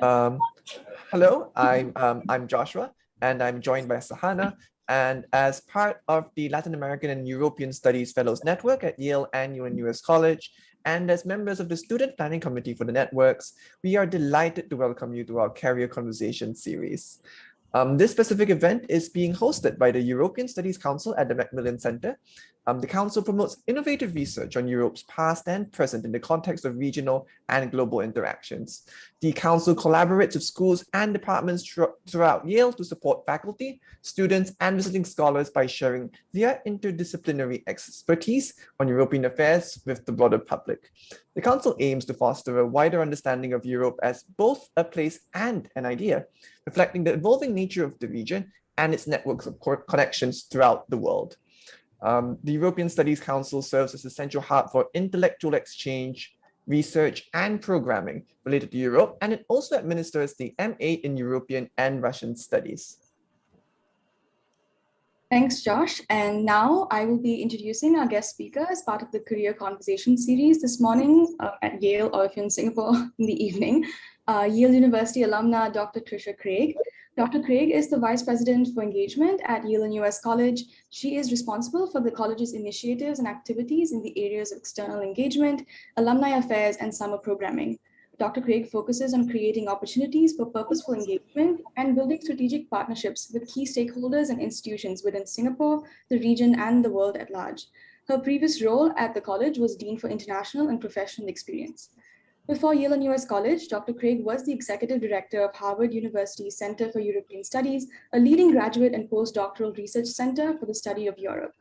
Um, Hello, I'm Joshua, and I'm joined by Sahana. And as part of the Latin American and European Studies Fellows Network at Yale and Yale-NUS College, and as members of the Student Planning Committee for the networks, we are delighted to welcome you to our Career Conversation series. This specific event is being hosted by the European Studies Council at the Macmillan Centre. The Council promotes innovative research on Europe's past and present in the context of regional and global interactions. The Council collaborates with schools and departments throughout Yale to support faculty, students, and visiting scholars by sharing their interdisciplinary expertise on European affairs with the broader public. The Council aims to foster a wider understanding of Europe as both a place and an idea, reflecting the evolving nature of the region and its networks of connections throughout the world. The European Studies Council serves as a central hub for intellectual exchange, research, and programming related to Europe, and it also administers the MA in European and Russian Studies. Thanks, Josh. And now I will be introducing our guest speaker as part of the Career Conversation series this morning at Yale, or if you're in Singapore in the evening. Yale University alumna, Dr. Trisha Craig. Dr. Craig is the Vice President for Engagement at Yale-NUS College. She is responsible for the college's initiatives and activities in the areas of external engagement, alumni affairs, and summer programming. Dr. Craig focuses on creating opportunities for purposeful engagement and building strategic partnerships with key stakeholders and institutions within Singapore, the region, and the world at large. Her previous role at the college was Dean for International and Professional Experience. Before Yale-NUS College, Dr. Craig was the Executive Director of Harvard University's Center for European Studies, a leading graduate and postdoctoral research center for the study of Europe.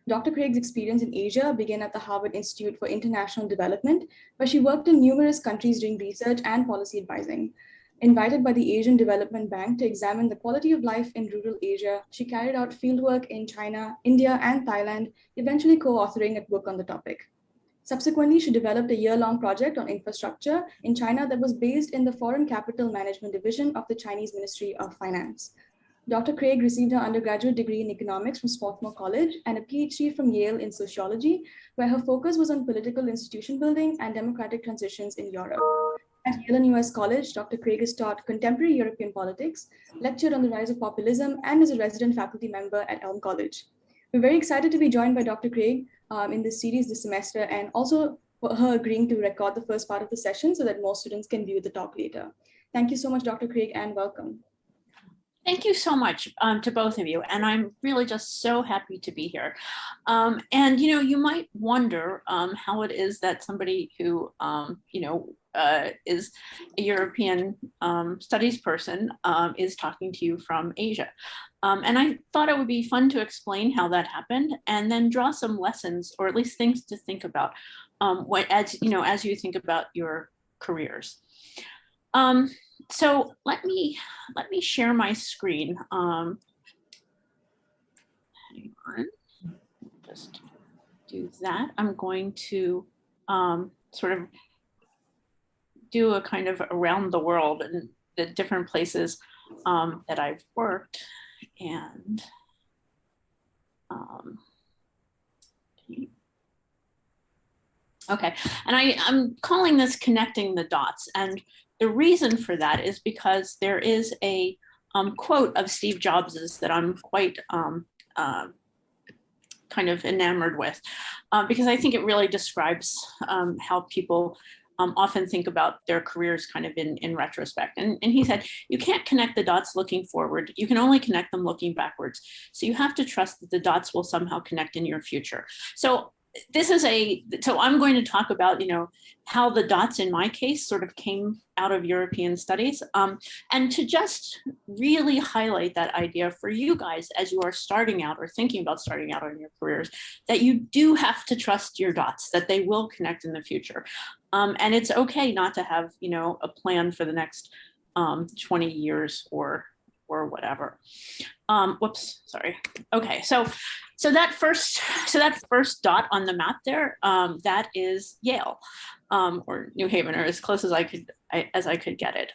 Dr. Craig's experience in Asia began at the Harvard Institute for International Development, where she worked in numerous countries doing research and policy advising. Invited by the Asian Development Bank to examine the quality of life in rural Asia, she carried out fieldwork in China, India, and Thailand, eventually co-authoring a book on the topic. Subsequently, she developed a year-long project on infrastructure in China that was based in the Foreign Capital Management Division of the Chinese Ministry of Finance. Dr. Craig received her undergraduate degree in economics from Swarthmore College and a PhD from Yale in sociology, where her focus was on political institution building and democratic transitions in Europe. At Yale-NUS College, Dr. Craig has taught contemporary European politics, lectured on the rise of populism, and is a resident faculty member at Elm College. We're very excited to be joined by Dr. Craig in this series this semester, and also for her agreeing to record the first part of the session so that more students can view the talk later. Thank you so much, Dr. Craig, and welcome. Thank you so much to both of you. And I'm really just so happy to be here. And, you might wonder how it is that somebody who, is a European studies person is talking to you from Asia. And I thought it would be fun to explain how that happened and then draw some lessons, or at least things to think about as you think about your careers. So let me share my screen. Hang on, just do that. I'm going to sort of do a kind of around the world and the different places that I've worked. And okay, and I'm calling this connecting the dots. And the reason for that is because there is a quote of Steve Jobs's that I'm quite kind of enamored with, because I think it really describes how people often think about their careers kind of in retrospect. And he said, you can't connect the dots looking forward. You can only connect them looking backwards. So you have to trust that the dots will somehow connect in your future. So I'm going to talk about, how the dots in my case sort of came out of European studies, and to just really highlight that idea for you guys as you are starting out or thinking about starting out on your careers, that you do have to trust your dots, that they will connect in the future. And it's okay not to have, a plan for the next 20 years or whatever. Whoops, sorry. Okay, so that first dot on the map there, that is Yale, or New Haven, or as close as I could get it.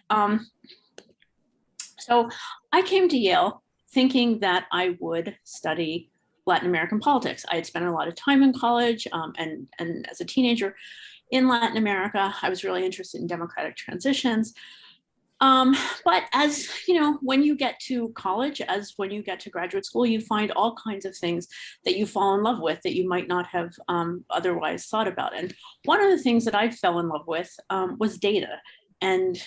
So I came to Yale thinking that I would study Latin American politics. I had spent a lot of time in college, and as a teenager in Latin America, I was really interested in democratic transitions. But as you know, when you get to college, as when you get to graduate school, you find all kinds of things that you fall in love with that you might not have otherwise thought about. And one of the things that I fell in love with was data, and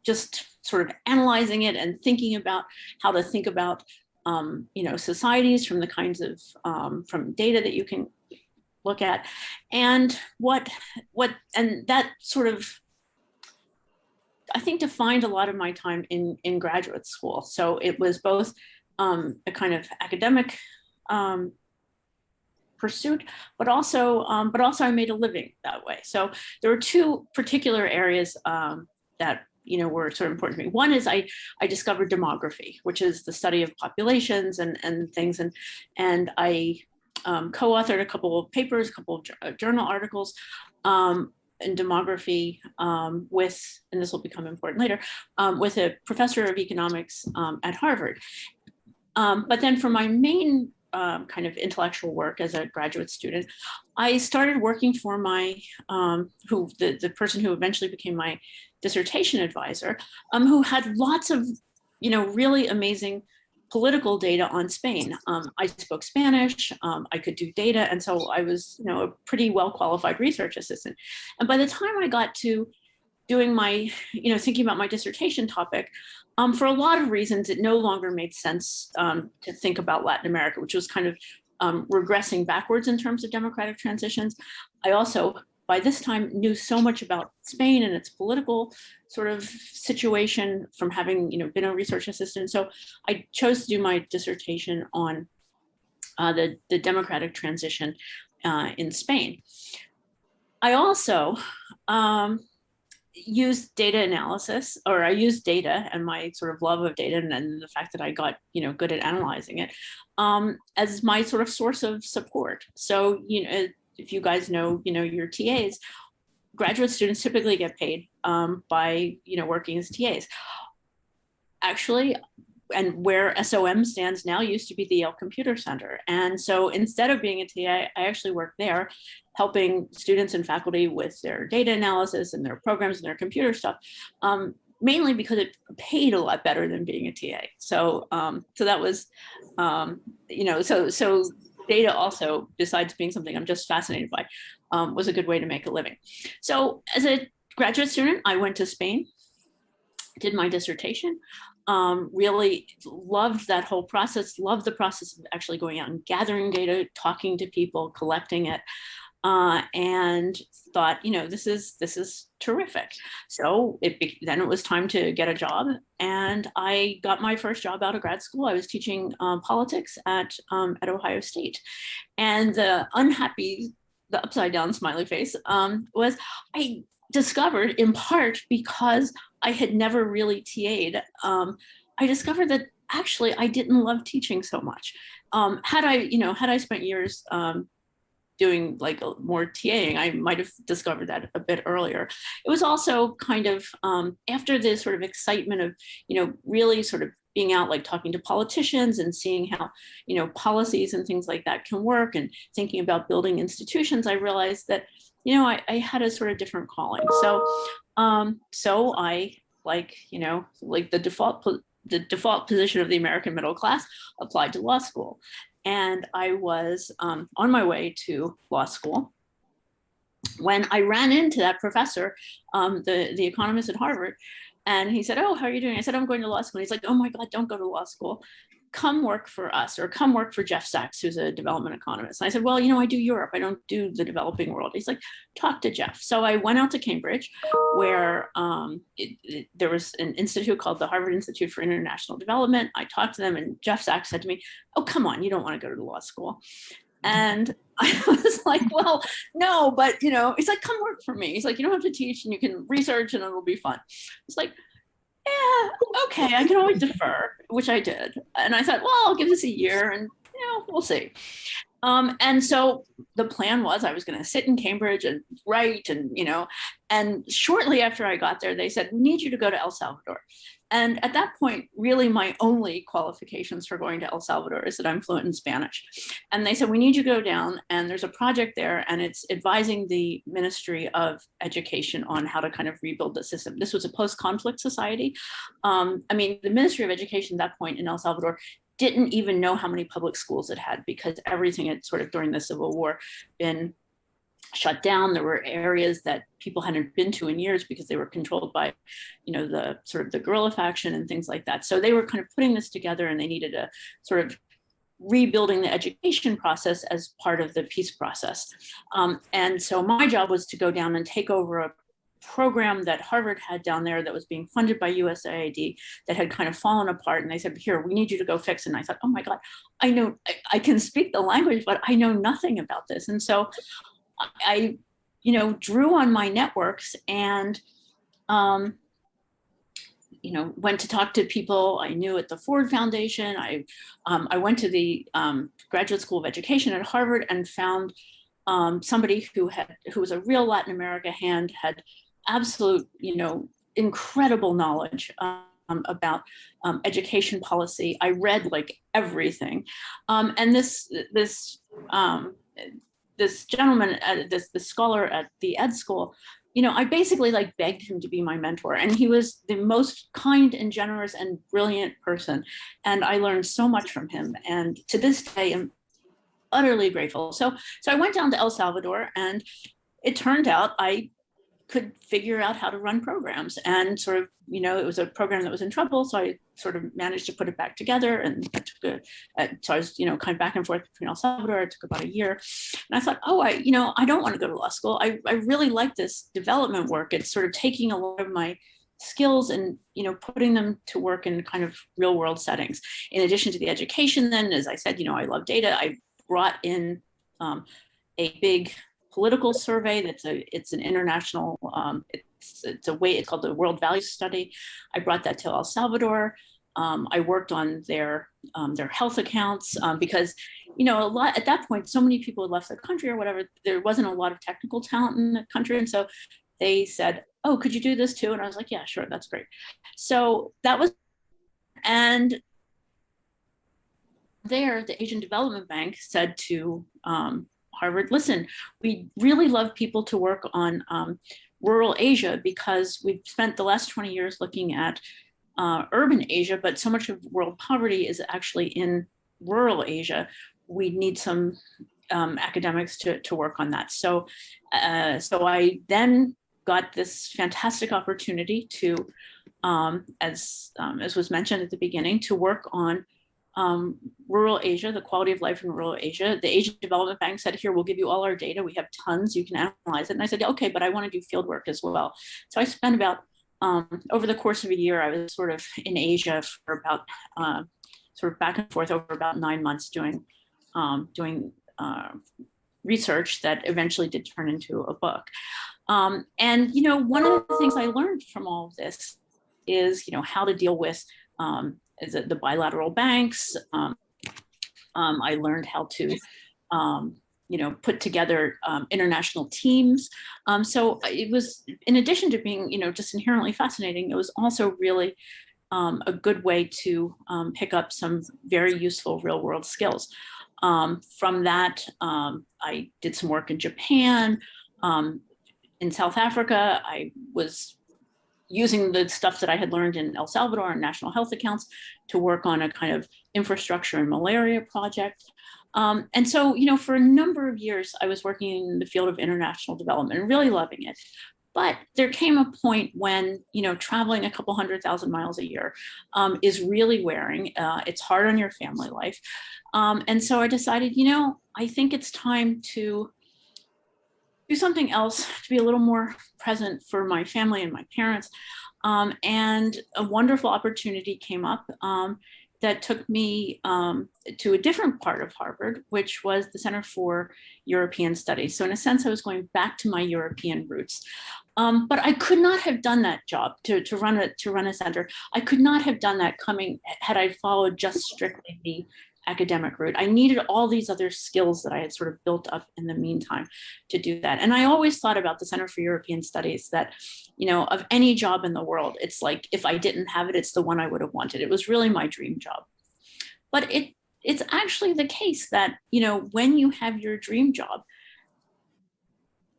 just sort of analyzing it and thinking about how to think about societies from the kinds of from data that you can look at, and what and that sort of, I think, defined a lot of my time in graduate school. So it was both a kind of academic pursuit, but also I made a living that way. So there were two particular areas that were sort of important to me. One is I discovered demography, which is the study of populations and things, and I co-authored a couple of papers, a couple of journal articles in demography with, and this will become important later, with a professor of economics at Harvard. But then for my main kind of intellectual work as a graduate student, I started working for my, the person who eventually became my dissertation advisor, who had lots of, really amazing political data on Spain. I spoke Spanish, I could do data, and so I was, a pretty well-qualified research assistant. And by the time I got to doing my, thinking about my dissertation topic, for a lot of reasons, it no longer made sense to think about Latin America, which was kind of regressing backwards in terms of democratic transitions. I also, by this time, knew so much about Spain and its political sort of situation from having, been a research assistant. So I chose to do my dissertation on the democratic transition in Spain. I also used data analysis, or I used data and my sort of love of data and the fact that I got, good at analyzing it as my sort of source of support. So, if you guys know, your TAs, graduate students typically get paid by, working as TAs. Actually, and where SOM stands now used to be the Yale Computer Center. And so instead of being a TA, I actually worked there helping students and faculty with their data analysis and their programs and their computer stuff, mainly because it paid a lot better than being a TA. So, so that was, so data also, besides being something I'm just fascinated by, was a good way to make a living. So as a graduate student, I went to Spain, did my dissertation, really loved that whole process, loved the process of actually going out and gathering data, talking to people, collecting it, and thought, this is terrific. So then it was time to get a job, and I got my first job out of grad school. I was teaching politics at Ohio State, and the upside down smiley face was I discovered, in part because I had never really TA'd, I discovered that actually I didn't love teaching so much. Had I spent years doing like more TAing, I might have discovered that a bit earlier. It was also kind of after the sort of excitement of, really sort of being out, like talking to politicians and seeing how, policies and things like that can work, and thinking about building institutions, I realized that, I had a sort of different calling. So, so I, like the default position of the American middle class, applied to law school. And I was on my way to law school when I ran into that professor, the economist at Harvard. And he said, "Oh, how are you doing?" I said, "I'm going to law school." And he's like, "Oh my God, don't go to law school. Come work for us, or come work for Jeff Sachs, who's a development economist." And I said, "Well, I do Europe. I don't do the developing world." He's like, "Talk to Jeff." So I went out to Cambridge, where there was an institute called the Harvard Institute for International Development. I talked to them, and Jeff Sachs said to me, "Oh, come on, you don't want to go to law school." And I was like, "Well, no, but he's like, "Come work for me." He's like, "You don't have to teach, and you can research, and it'll be fun." It's like, yeah, okay, I can always defer, which I did. And I thought, well, I'll give this a year and we'll see. And so the plan was I was going to sit in Cambridge and write and, and shortly after I got there, they said, we need you to go to El Salvador. And at that point, really my only qualifications for going to El Salvador is that I'm fluent in Spanish. And they said, we need you to go down, and there's a project there, and it's advising the Ministry of Education on how to kind of rebuild the system. This was a post-conflict society. The Ministry of Education at that point in El Salvador didn't even know how many public schools it had, because everything had sort of during the Civil War been shut down. There were areas that people hadn't been to in years because they were controlled by, the sort of the guerrilla faction and things like that. So they were kind of putting this together, and they needed a sort of rebuilding the education process as part of the peace process. And so my job was to go down and take over a program that Harvard had down there that was being funded by USAID that had kind of fallen apart. And they said, here, we need you to go fix it. And I thought, oh my God, I can speak the language, but I know nothing about this. And so I drew on my networks and, went to talk to people I knew at the Ford Foundation. I went to the Graduate School of Education at Harvard and found somebody who was a real Latin America hand, had absolute, incredible knowledge about education policy. I read like everything. And this gentleman, this scholar at the ed school, I basically like begged him to be my mentor, and he was the most kind and generous and brilliant person. And I learned so much from him. And to this day, I'm utterly grateful. So I went down to El Salvador, and it turned out I could figure out how to run programs, and sort of, it was a program that was in trouble. So I sort of managed to put it back together, and so I was, kind of back and forth between El Salvador. It took about a year, and I thought, I don't want to go to law school. I really like this development work. It's sort of taking a lot of my skills and, putting them to work in kind of real world settings. In addition to the education, then, as I said, I love data. I brought in a big political survey it's an international, it's called the World Values Study. I brought that to El Salvador. I worked on their health accounts because, a lot at that point, so many people had left the country or whatever, there wasn't a lot of technical talent in the country. And so they said, oh, could you do this too? And I was like, yeah, sure, that's great. So that was, and there, the Asian Development Bank said to Harvard, listen, we really love people to work on rural Asia, because we've spent the last 20 years looking at urban Asia, but so much of world poverty is actually in rural Asia. We need some academics to work on that. So I then got this fantastic opportunity to, as was mentioned at the beginning, to work on rural Asia, the quality of life in rural Asia. The Asian Development Bank said, here, we'll give you all our data. We have tons, you can analyze it. And I said, okay, but I want to do field work as well. So I spent about, over the course of a year, I was sort of in Asia for about, sort of back and forth over about 9 months doing research that eventually did turn into a book. And, one of the things I learned from all of this is, how to deal with the bilateral banks. I learned how to, put together international teams. So it was, in addition to being, just inherently fascinating, it was also really a good way to pick up some very useful real world skills. From that, I did some work in Japan. In South Africa, I was using the stuff that I had learned in El Salvador and national health accounts to work on a kind of infrastructure and malaria project. And so, for a number of years, I was working in the field of international development and really loving it. But there came a point when, traveling a couple 100,000 miles a year is really wearing. It's hard on your family life. And so I decided, I think it's time to do something else, to be a little more present for my family and my parents. And a wonderful opportunity came up that took me to a different part of Harvard, which was the Center for European Studies. So in a sense, I was going back to my European roots. But I could not have done that job to run a center. I could not have done that had I followed just strictly the academic route. I needed all these other skills that I had sort of built up in the meantime to do that. And I always thought about the Center for European Studies that, of any job in the world, it's like, if I didn't have it, it's the one I would have wanted. It was really my dream job. But it's actually the case that, when you have your dream job,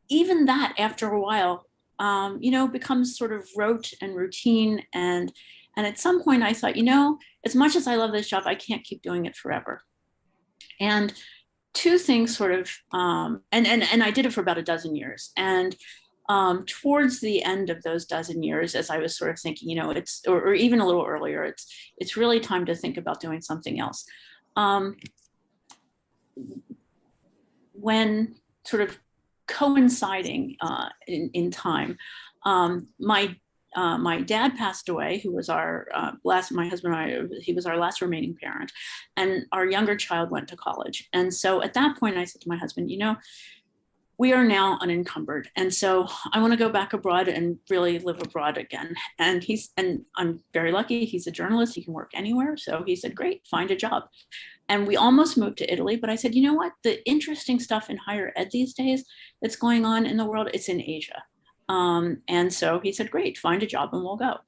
even that after a while, becomes sort of rote and routine. And at some point I thought, as much as I love this job, I can't keep doing it forever. And two things sort of, and I did it for about a dozen years. And towards the end of those dozen years, as I was sort of thinking, it's, or even a little earlier, it's really time to think about doing something else. When sort of coinciding in time, my dad passed away, who was our my husband and I, he was our last remaining parent, and our younger child went to college. And so at that point I said to my husband, we are now unencumbered. And so I want to go back abroad and really live abroad again. And I'm very lucky, he's a journalist, he can work anywhere. So he said, great, find a job. And we almost moved to Italy, but I said, you know what, the interesting stuff in higher ed these days that's going on in the world, it's in Asia. And so he said, great, find a job and we'll go.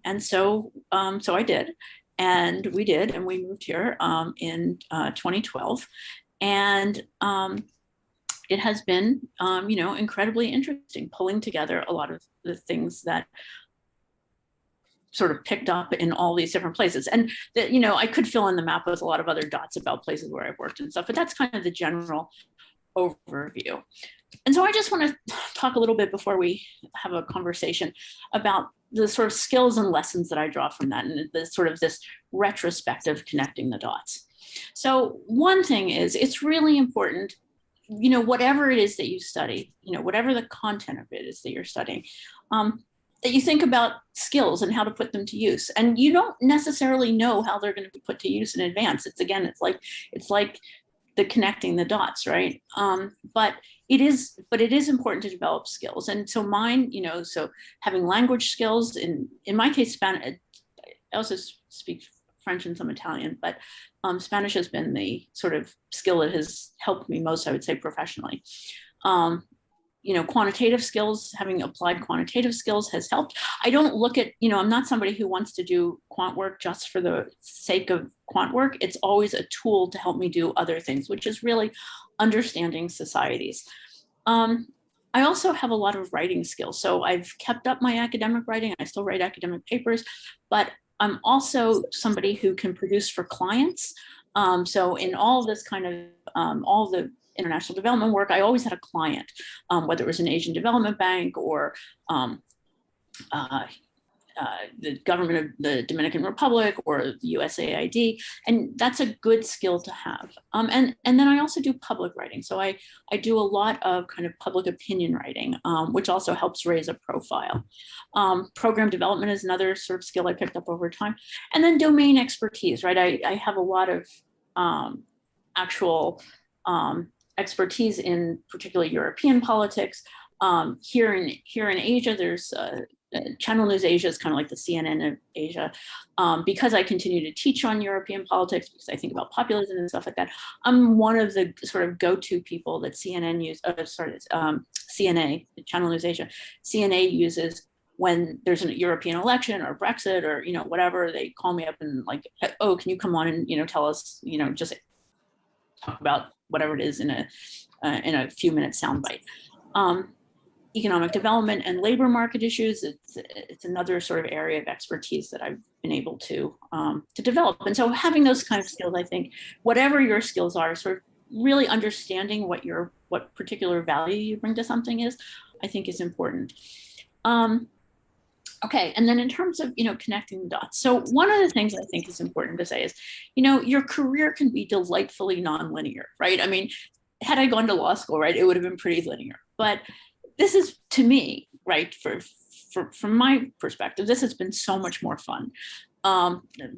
And so I did, and we did, and we moved here in 2012. And it has been, incredibly interesting, pulling together a lot of the things that sort of picked up in all these different places. And that, I could fill in the map with a lot of other dots about places where I've worked and stuff, but that's kind of the general overview. And so I just want to talk a little bit before we have a conversation about the sort of skills and lessons that I draw from that, and the sort of this retrospective connecting the dots. So one thing is, it's really important, whatever it is that you study, whatever the content of it is that you're studying, that you think about skills and how to put them to use. And you don't necessarily know how they're going to be put to use in advance. It's like the connecting the dots, right? But it is important to develop skills. And so mine, so having language skills, in my case, Spanish, I also speak French and some Italian, but Spanish has been the sort of skill that has helped me most, I would say, professionally. Quantitative skills, having applied quantitative skills has helped. I don't look at, I'm not somebody who wants to do quant work just for the sake of quant work. It's always a tool to help me do other things, which is really understanding societies. I also have a lot of writing skills. So I've kept up my academic writing. I still write academic papers, but I'm also somebody who can produce for clients. So in all this kind of, all the international development work, I always had a client, whether it was an Asian Development Bank or the government of the Dominican Republic or the USAID, and that's a good skill to have. And then I also do public writing. So I do a lot of kind of public opinion writing, which also helps raise a profile. Program development is another sort of skill I picked up over time. And then domain expertise, right? I have a lot of actual expertise in particularly European politics. Here in Asia, there's Channel News Asia is kind of like the CNN of Asia. Because I continue to teach on European politics, because I think about populism and stuff like that, I'm one of the sort of go-to people that CNA, Channel News Asia, CNA uses when there's a European election or Brexit or, whatever. They call me up and like, oh, can you come on and, tell us, just talk about whatever it is in a few minute soundbite. Economic development and labor market issues, it's another sort of area of expertise that I've been able to develop. And so having those kind of skills, I think, whatever your skills are, sort of really understanding what particular value you bring to something is, I think is important. Okay, and then in terms of, connecting the dots. So one of the things I think is important to say is, your career can be delightfully nonlinear, right? I mean, had I gone to law school, right, it would have been pretty linear. But this is, to me, right, from my perspective, this has been so much more fun,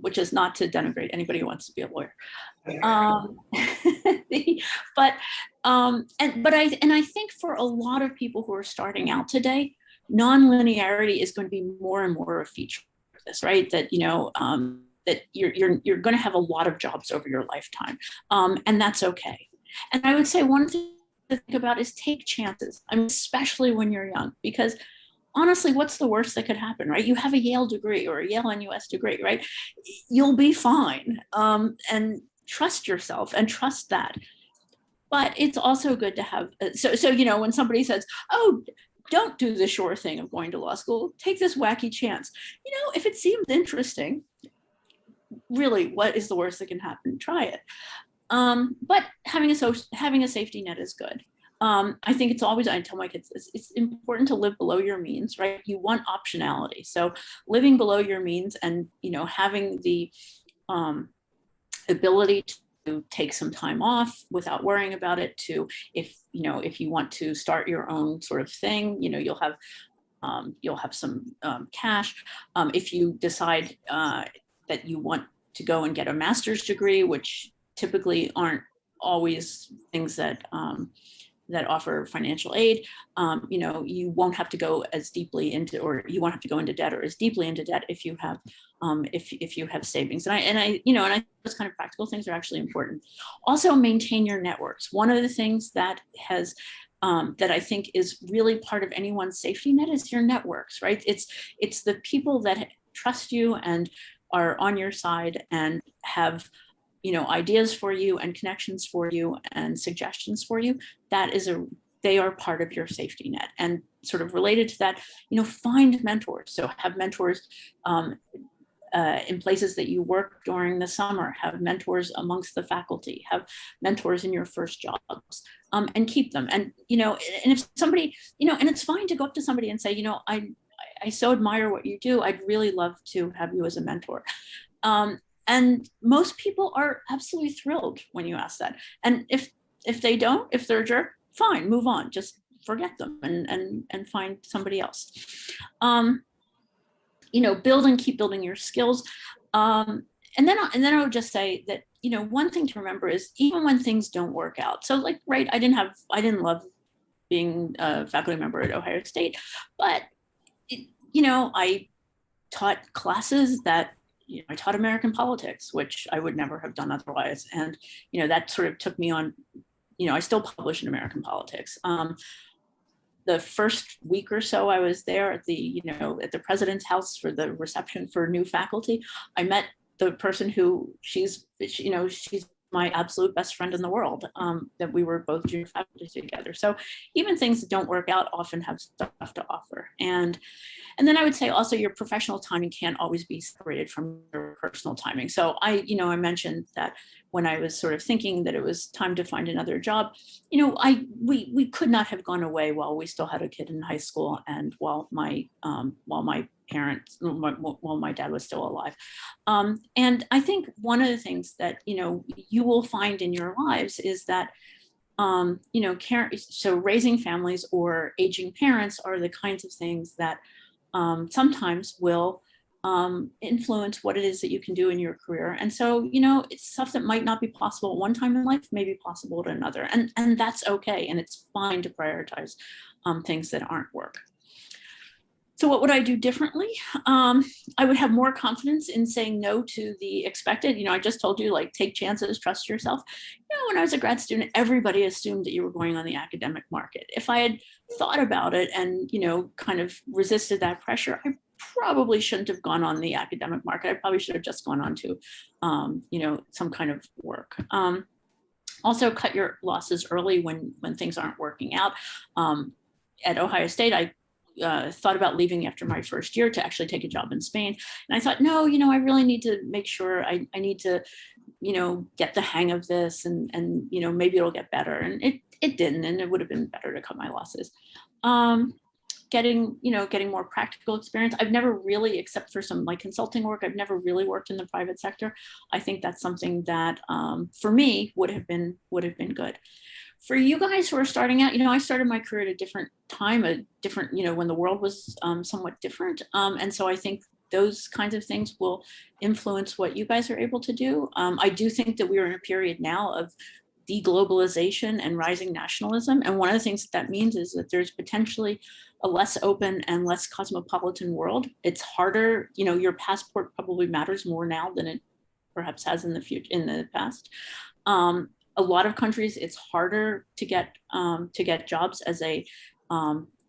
which is not to denigrate anybody who wants to be a lawyer. But I think for a lot of people who are starting out today, nonlinearity is going to be more and more a feature of this, right? That, that you're going to have a lot of jobs over your lifetime, and that's okay. And I would say one thing to think about is take chances. I mean, especially when you're young, because honestly, what's the worst that could happen, right? You have a Yale degree or a Yale-NUS degree, right? You'll be fine. And trust yourself and trust that. But it's also good to have, so when somebody says, oh, don't do the sure thing of going to law school, take this wacky chance. If it seems interesting, really, what is the worst that can happen? Try it. But having a safety net is good. I think it's always, I tell my kids, it's important to live below your means, right? You want optionality. So living below your means and, having the ability to take some time off without worrying about it, to, if you want to start your own sort of thing, you'll have some cash. If you decide that you want to go and get a master's degree, which typically aren't always things that offer financial aid, you won't have to go as deeply into, or you won't have to go into debt or as deeply into debt if you have if you have savings. And I those kind of practical things are actually important. Also, maintain your networks. One of the things that has that I think is really part of anyone's safety net is your networks, right? It's the people that trust you and are on your side and have ideas for you and connections for you and suggestions for you. They are part of your safety net. And sort of related to that, find mentors. So have mentors in places that you work during the summer, have mentors amongst the faculty, have mentors in your first jobs, and keep them. And, and if somebody, and it's fine to go up to somebody and say, I so admire what you do. I'd really love to have you as a mentor. And most people are absolutely thrilled when you ask that. And if they don't, if they're a jerk, fine, move on, just forget them and find somebody else. Build and keep building your skills. And then I would just say that, one thing to remember is even when things don't work out. So right, I didn't love being a faculty member at Ohio State, but I taught classes that, I taught American politics, which I would never have done otherwise. And, that sort of took me on, I still publish in American politics. The first week or so I was there at the president's house for the reception for new faculty, I met the person who she's my absolute best friend in the world, that we were both junior faculty together. So even things that don't work out often have stuff to offer. And then I would say also your professional timing can't always be separated from your personal timing. So I mentioned that when I was sort of thinking that it was time to find another job, we could not have gone away while we still had a kid in high school and while my dad was still alive. And I think one of the things that, you will find in your lives is that, so raising families or aging parents are the kinds of things that sometimes will influence what it is that you can do in your career. And so, it's stuff that might not be possible at one time in life, may be possible at another. And that's okay. And it's fine to prioritize things that aren't work. So what would I do differently? I would have more confidence in saying no to the expected. I just told you, take chances, trust yourself. When I was a grad student, everybody assumed that you were going on the academic market. If I had thought about it and, kind of resisted that pressure, I probably shouldn't have gone on the academic market. I probably should have just gone on to, some kind of work. Also cut your losses early when things aren't working out. At Ohio State, I thought about leaving after my first year to actually take a job in Spain. And I thought, no, I really need to make sure I need to, get the hang of this and maybe it'll get better. And it didn't, and it would have been better to cut my losses. Getting more practical experience. I've never really, except for some consulting work, I've never really worked in the private sector. I think that's something that for me would have been good. For you guys who are starting out, I started my career at a different time, when the world was somewhat different. And so I think those kinds of things will influence what you guys are able to do. I do think that we are in a period now of deglobalization and rising nationalism. And one of the things that means is that there's potentially a less open and less cosmopolitan world. It's harder, you know, your passport probably matters more now than it perhaps has in the future, in the past. A lot of countries, it's harder to get jobs as a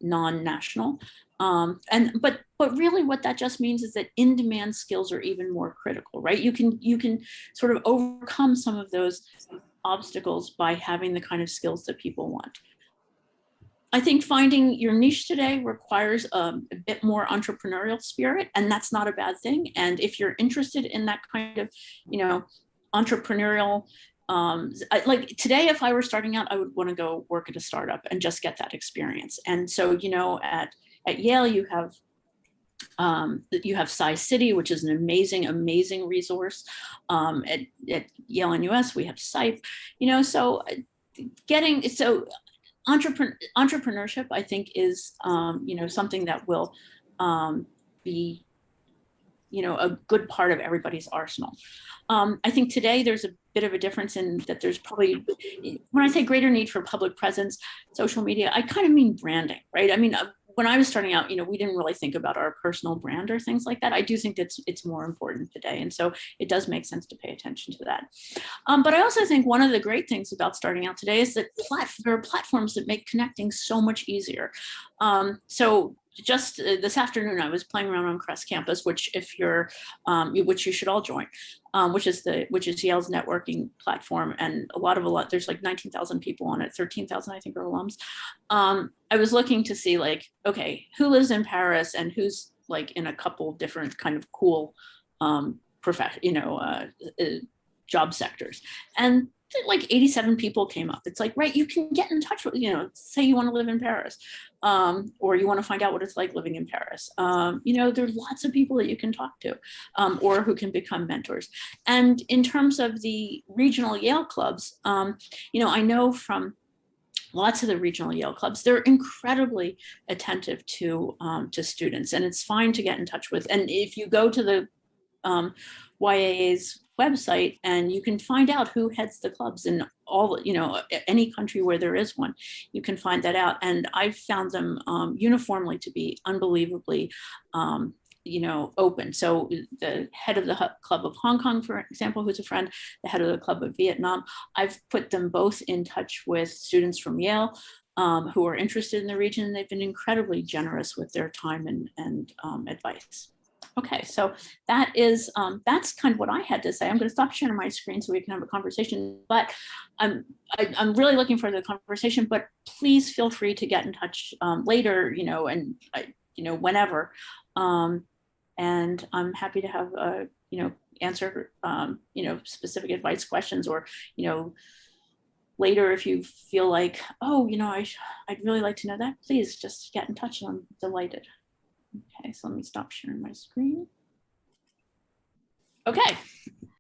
non-national. But really what that just means is that in-demand skills are even more critical, right? You can sort of overcome some of those obstacles by having the kind of skills that people want. I think finding your niche today requires a bit more entrepreneurial spirit, and that's not a bad thing. And if you're interested in that kind of, you know, entrepreneurial, like today, if I were starting out, I would want to go work at a startup and just get that experience. And so, you know, at Yale, you have SciCity, which is an amazing resource. At Yale and US, we have SIPE, you know, so entrepreneurship, I think, is, you know, something that will be, you know, a good part of everybody's arsenal. I think today there's a bit of a difference in that there's probably, when I say greater need for public presence, social media, I kind of mean branding, right? I mean, when I was starting out, you know, we didn't really think about our personal brand or things like that. I do think that it's more important today. And so it does make sense to pay attention to that. But I also think one of the great things about starting out today is that there are platforms that make connecting so much easier. So just this afternoon, I was playing around on Crest Campus, which if you're, which you should all join, which is Yale's networking platform, and there's like 19,000 people on it, 13,000 I think are alums. I was looking to see like, okay, who lives in Paris and who's like in a couple different kind of cool job sectors, and like 87 people came up. It's like, right, you can get in touch with, you know, say you want to live in Paris, or you want to find out what it's like living in Paris. You know, there's lots of people that you can talk to, or who can become mentors. And in terms of the regional Yale clubs, you know, I know from lots of the regional Yale clubs, they're incredibly attentive to students, and it's fine to get in touch with. And if you go to the YAA's website, and you can find out who heads the clubs in all, you know, any country where there is one, you can find that out. And I've found them uniformly to be unbelievably, you know, open. So the head of the Club of Hong Kong, for example, who's a friend, the head of the Club of Vietnam, I've put them both in touch with students from Yale who are interested in the region. They've been incredibly generous with their time and advice. Okay, so that's kind of what I had to say. I'm going to stop sharing my screen so we can have a conversation, but I'm really looking for the conversation, but please feel free to get in touch later, you know, and you know, whenever. And I'm happy to have, you know, answer, you know, specific advice questions, or, you know, later if you feel like, oh, you know, I'd really like to know that, please just get in touch and I'm delighted. Okay, so let me stop sharing my screen. Okay,